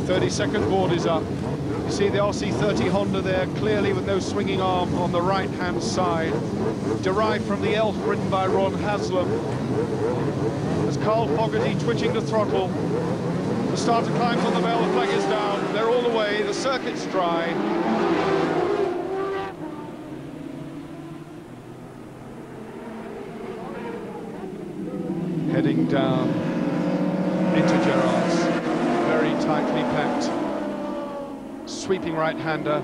32nd board is up. You see the RC30 Honda there, clearly with no swinging arm on the right-hand side. Derived from the Elf ridden by Ron Haslam. As Carl Fogarty twitching the throttle. The starter climbs on the bell, the flag is down. They're all away, the circuit's dry. Heading down into Gerard's, very tightly packed, sweeping right-hander,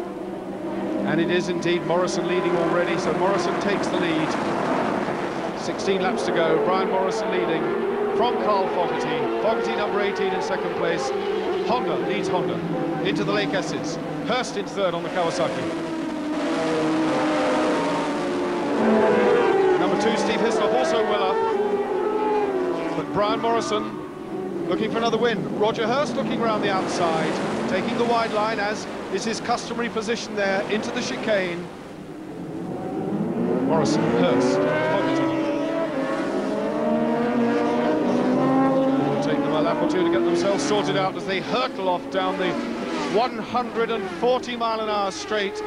and it is indeed Morrison leading already, so Morrison takes the lead. 16 laps to go, Brian Morrison leading from Carl Fogarty. Fogarty number 18 in second place. Honda leads Honda into the Lake S's. Hurst in third on the Kawasaki. Number 2, Steve Hislop, also well up. But Brian Morrison looking for another win. Roger Hurst looking around the outside, taking the wide line, as is his customary position there, into the chicane. Morrison, Hurst, Fogarty. It'll take them a lap or two to get themselves sorted out as they hurtle off down the 140-mile-an-hour straight,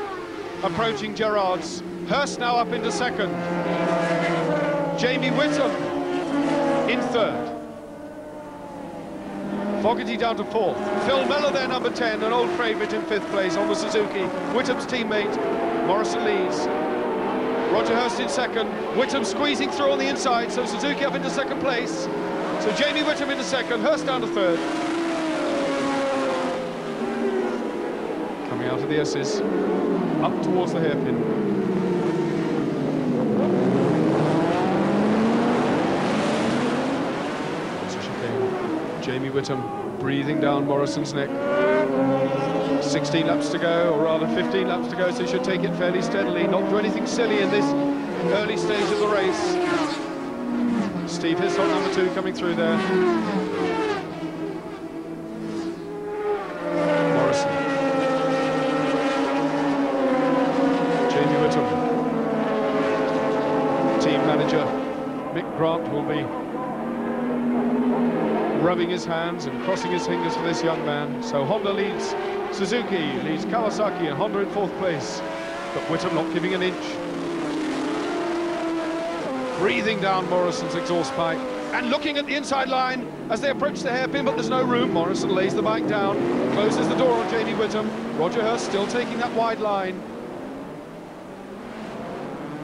approaching Gerard's. Hurst now up into second. Jamie Whittam in third. Fogarty down to fourth. Phil Miller there, number 10, an old favourite, in fifth place on the Suzuki. Whittam's teammate, Morrison leads. Roger Hurst in second. Whittam squeezing through on the inside, so Suzuki up into second place. So Jamie Whittam into second, Hurst down to third. Coming out of the S's, up towards the hairpin. Jamie Whittam breathing down Morrison's neck. 16 laps to go, or rather 15 laps to go, so he should take it fairly steadily, not do anything silly in this early stage of the race. Steve Hislop, number 2, coming through there. Morrison. Jamie Whittam. Team manager Mick Grant will be rubbing his hands and crossing his fingers for this young man. So Honda leads Suzuki, leads Kawasaki, and Honda in fourth place. But Whittam not giving an inch. Breathing down Morrison's exhaust pipe and looking at the inside line as they approach the hairpin, but there's no room. Morrison lays the bike down, closes the door on Jamie Whittam. Roger Hurst still taking that wide line.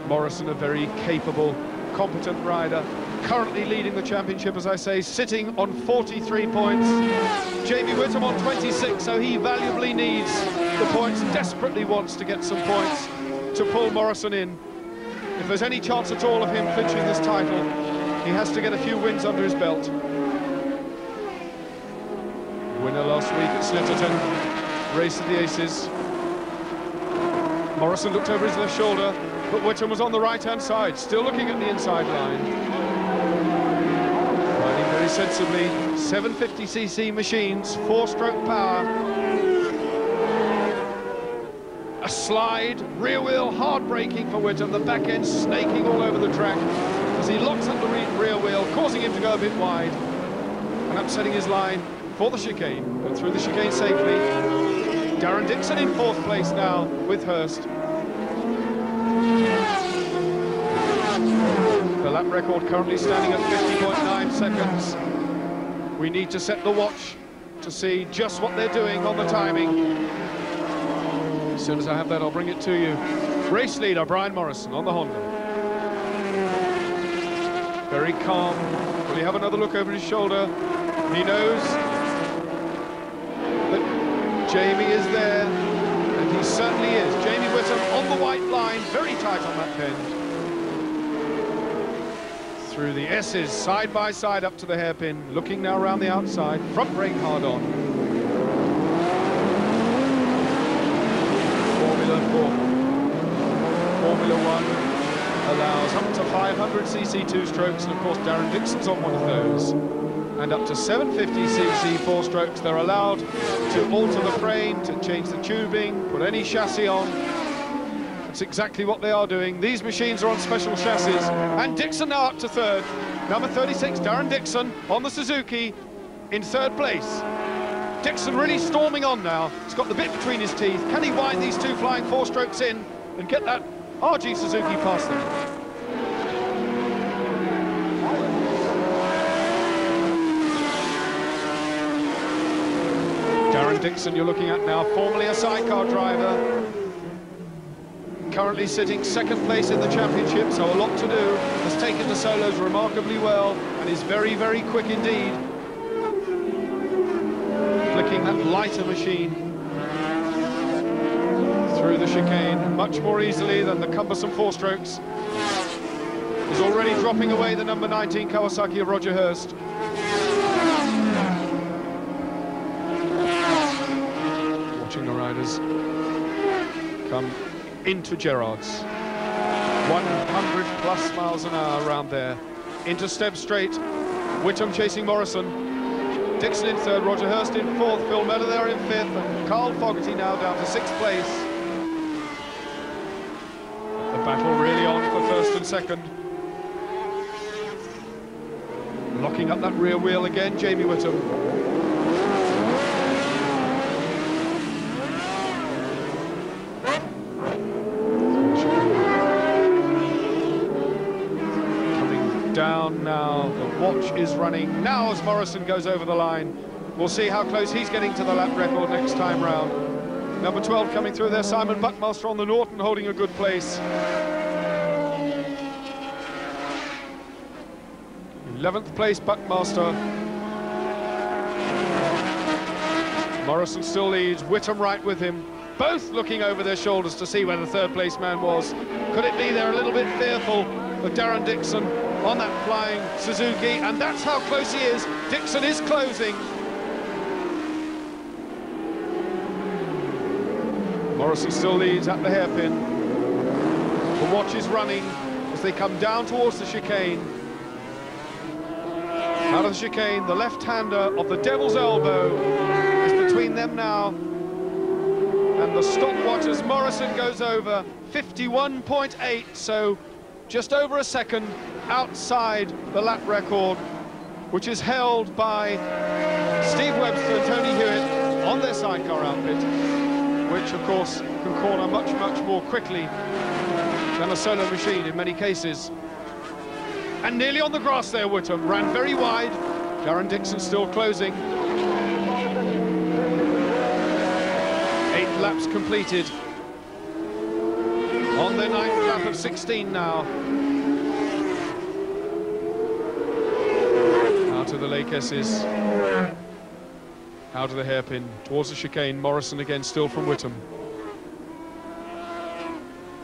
Morrison, a very capable, competent rider, currently leading the championship, as I say, sitting on 43 points. Jamie Whittam on 26, so he valuably needs the points, desperately wants to get some points to pull Morrison in. If there's any chance at all of him clinching this title, he has to get a few wins under his belt. Winner last week at Snitterton, race of the aces. Morrison looked over his left shoulder, but Whittam was on the right-hand side, still looking at the inside line. Riding very sensibly, 750cc machines, 4-stroke power. A slide, rear wheel, hard braking for Whittam, the back end snaking all over the track as he locks up the rear wheel, causing him to go a bit wide and upsetting his line for the chicane, but through the chicane safely. Darren Dixon in fourth place now with Hurst. The lap record currently standing at 50.9 seconds. We need to set the watch to see just what they're doing on the timing. As soon as I have that, I'll bring it to you. Race leader Brian Morrison on the Honda. Very calm. Will he have another look over his shoulder? He knows that Jamie is there, and he certainly is. Jamie Whittam on the white line, very tight on that bend. Through the S's, side by side up to the hairpin, looking now around the outside, front brake hard on. Formula One allows up to 500cc two-strokes, and of course Darren Dixon's on one of those. And up to 750cc four-strokes, they're allowed to alter the frame, to change the tubing, put any chassis on. That's exactly what they are doing. These machines are on special chassis. And Dixon now up to third. Number 36, Darren Dixon, on the Suzuki, in third place. Dixon really storming on now. He's got the bit between his teeth. Can he wind these two flying four-strokes in and get that RG Suzuki past them? Darren Dixon you're looking at now, formerly a sidecar driver. Currently sitting second place in the championship, so a lot to do. Has taken the solos remarkably well and is very, very quick indeed. Flicking that lighter machine through the chicane much more easily than the cumbersome four-strokes. Is already dropping away the number 19 Kawasaki of Roger Hurst. Watching the riders come into Gerrard's. 100 plus miles an hour around there. Into Steb Straight. Whittam chasing Morrison. Dixon in third, Roger Hurst in fourth, Phil Mellor there in fifth, and Carl Fogarty now down to sixth place. The battle really on for first and second. Locking up that rear wheel again, Jamie Whittam. Down now, the watch is running now as Morrison goes over the line. We'll see how close he's getting to the lap record next time round. Number 12 coming through there, Simon Buckmaster on the Norton holding a good place. 11th place Buckmaster. Morrison still leads, Whittam right with him. Both looking over their shoulders to see where the third place man was. Could it be they're a little bit fearful of Darren Dixon on that flying Suzuki, and that's how close he is. Dixon is closing. Morrison still leads at the hairpin. The watch is running as they come down towards the chicane. Out of the chicane, the left-hander of the Devil's Elbow is between them now. And the stopwatch as Morrison goes over, 51.8, so just over a second outside the lap record, which is held by Steve Webster and Tony Hewitt on their sidecar outfit, which of course can corner much, much more quickly than a solo machine in many cases. And nearly on the grass there, Whittam ran very wide. Darren Dixon still closing. 8 laps completed. On their 9th lap of 16 now. Out of the Lake S's. Out of the hairpin, towards the chicane. Morrison again, still from Whittam.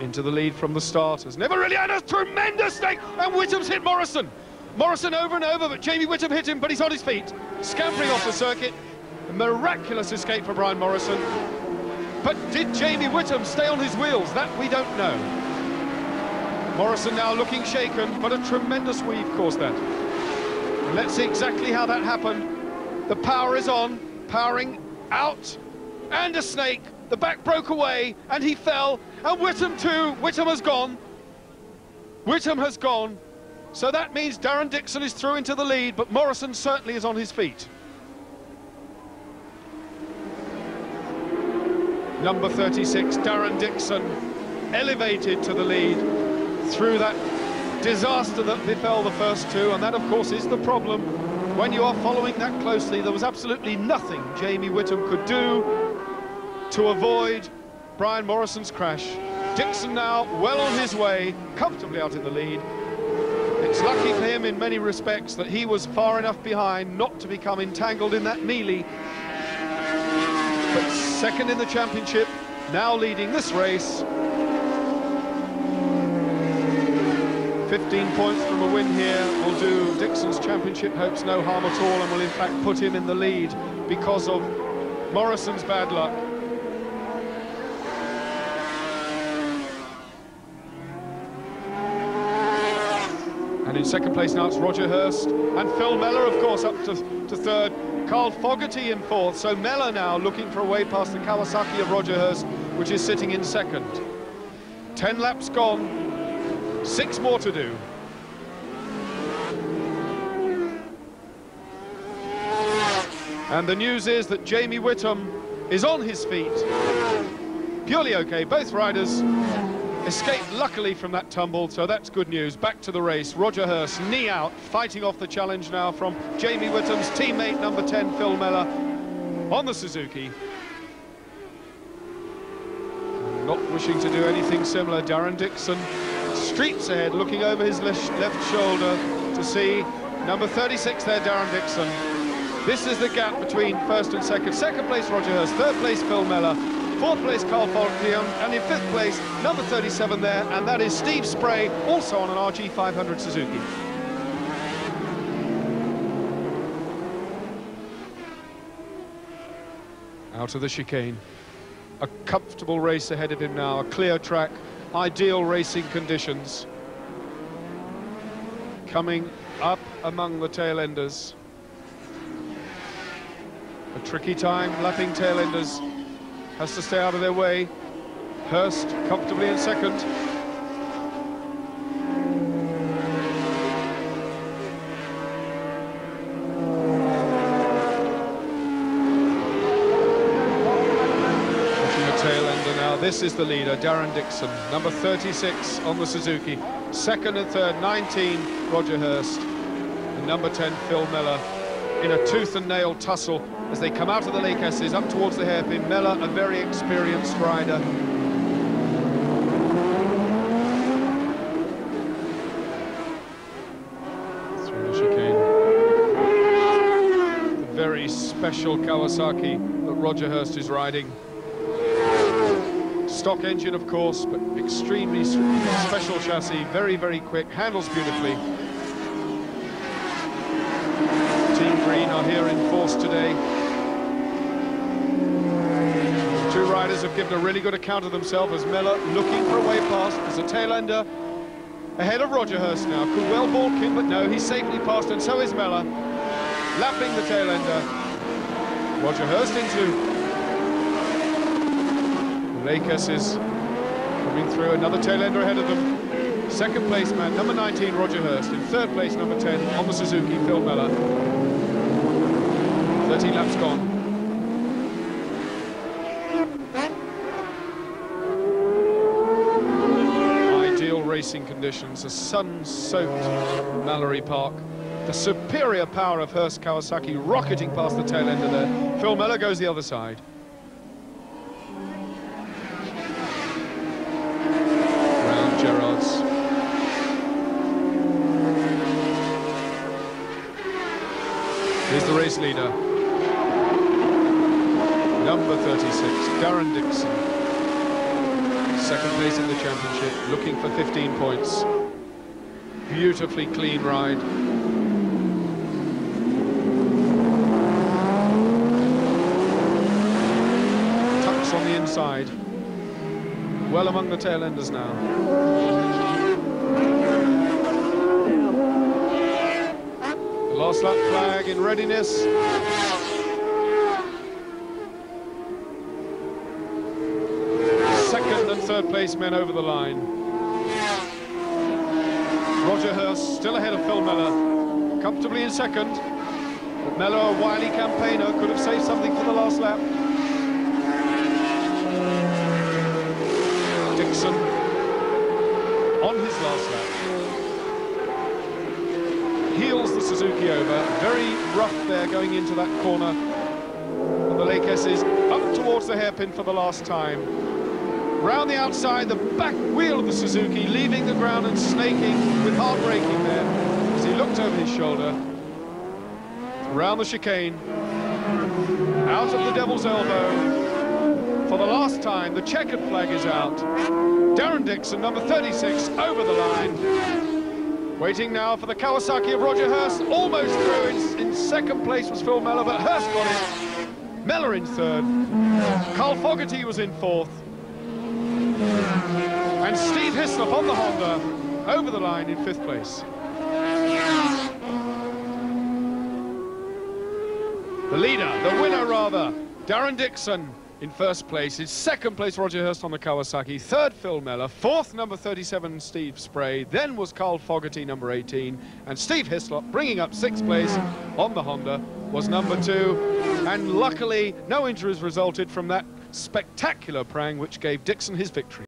Into the lead from the start. Has never really had a tremendous stake, and Whittam's hit Morrison. Morrison over and over, but Jamie Whittam hit him, but he's on his feet. Scampering off the circuit. A miraculous escape for Brian Morrison. But did Jamie Whittam stay on his wheels? That we don't know. Morrison now looking shaken, but a tremendous weave caused that. And let's see exactly how that happened. The power is on, powering out, and a snake. The back broke away, and he fell, and Whittam too. Whittam has gone. Whittam has gone. So that means Darren Dixon is through into the lead, but Morrison certainly is on his feet. Number 36, Darren Dixon, elevated to the lead through that disaster that befell the first two, and that, of course, is the problem. When you are following that closely, there was absolutely nothing Jamie Whittam could do to avoid Brian Morrison's crash. Dixon now well on his way, comfortably out in the lead. It's lucky for him in many respects that he was far enough behind not to become entangled in that melee. But second in the championship, now leading this race. 15 points from a win here will do Dixon's championship hopes no harm at all, and will in fact put him in the lead because of Morrison's bad luck. And in second place now it's Roger Hurst, and Phil Mellor, of course, up to third. Carl Fogarty in fourth, so Mellor now looking for a way past the Kawasaki of Roger Hurst, which is sitting in second. 10 laps gone, 6 more to do. And the news is that Jamie Whittam is on his feet. Purely okay, both riders escaped luckily from that tumble, so that's good news. Back to the race. Roger Hurst, knee out, fighting off the challenge now from Jamie Whittam's teammate, number 10, Phil Mellor, on the Suzuki. Not wishing to do anything similar, Darren Dixon streets ahead, looking over his left shoulder to see number 36 there, Darren Dixon. This is the gap between first and second. Second place, Roger Hurst. Third place, Phil Mellor. Fourth place, Carl Fogarty, and in fifth place, number 37 there, and that is Steve Spray, also on an RG500 Suzuki. Out of the chicane. A comfortable race ahead of him now, a clear track, ideal racing conditions. Coming up among the tail-enders. A tricky time, lapping tail-enders. Has to stay out of their way. Hurst comfortably in second. Watching the tail ender now. This is the leader, Darren Dixon, number 36 on the Suzuki. Second and third, 19, Roger Hurst. And number 10, Phil Mellor, in a tooth and nail tussle as they come out of the Lake S's up towards the hairpin. Mellor, a very experienced rider. Through the chicane. The very special Kawasaki that Roger Hurst is riding. Stock engine, of course, but extremely special chassis. Very, very quick, handles beautifully. Team Green are here in force today. The two riders have given a really good account of themselves as Mellor looking for a way past. There's a tail ender ahead of Roger Hurst now. Could well balk him, but no, he's safely passed, and so is Mellor. Lapping the tail ender. Roger Hurst into the Lake S's, coming through, another tail ender ahead of them. Second place man, number 19, Roger Hurst. In third place, number 10, on the Suzuki, Phil Mellor. 13 laps gone. Ideal racing conditions, a sun-soaked Mallory Park. The superior power of Hurst Kawasaki rocketing past the tail ender there. Phil Mellor goes the other side. Round Gerrards. Here's the race leader, number 36, Darren Dixon. Second place in the championship, looking for 15 points. Beautifully clean ride. Tucks on the inside. Well among the tail enders now. Last lap flag in readiness. Second and third place men over the line. Roger Hurst still ahead of Phil Mellor, comfortably in second. But Mellor, a wily campaigner, could have saved something for the last lap. Dixon on his last lap. Heels the Suzuki over, very rough there going into that corner. And the Lake S's up towards the hairpin for the last time. Round the outside, the back wheel of the Suzuki leaving the ground and snaking with hard braking there as he looked over his shoulder. Round the chicane, out of the Devil's Elbow. For the last time, the checkered flag is out. Darren Dixon, number 36, over the line. Waiting now for the Kawasaki of Roger Hurst, almost through. In second place was Phil Mellor, but Hurst got it. Mellor in third. Carl Fogarty was in fourth. And Steve Hislop on the Honda, over the line in fifth place. The leader, the winner rather, Darren Dixon, in first place. In second place, Roger Hurst on the Kawasaki. Third, Phil Mellor. Fourth, number 37, Steve Spray. Then was Carl Fogarty, number 18. And Steve Hislop, bringing up sixth place on the Honda, was number 2. And luckily, no injuries resulted from that spectacular prang, which gave Dixon his victory.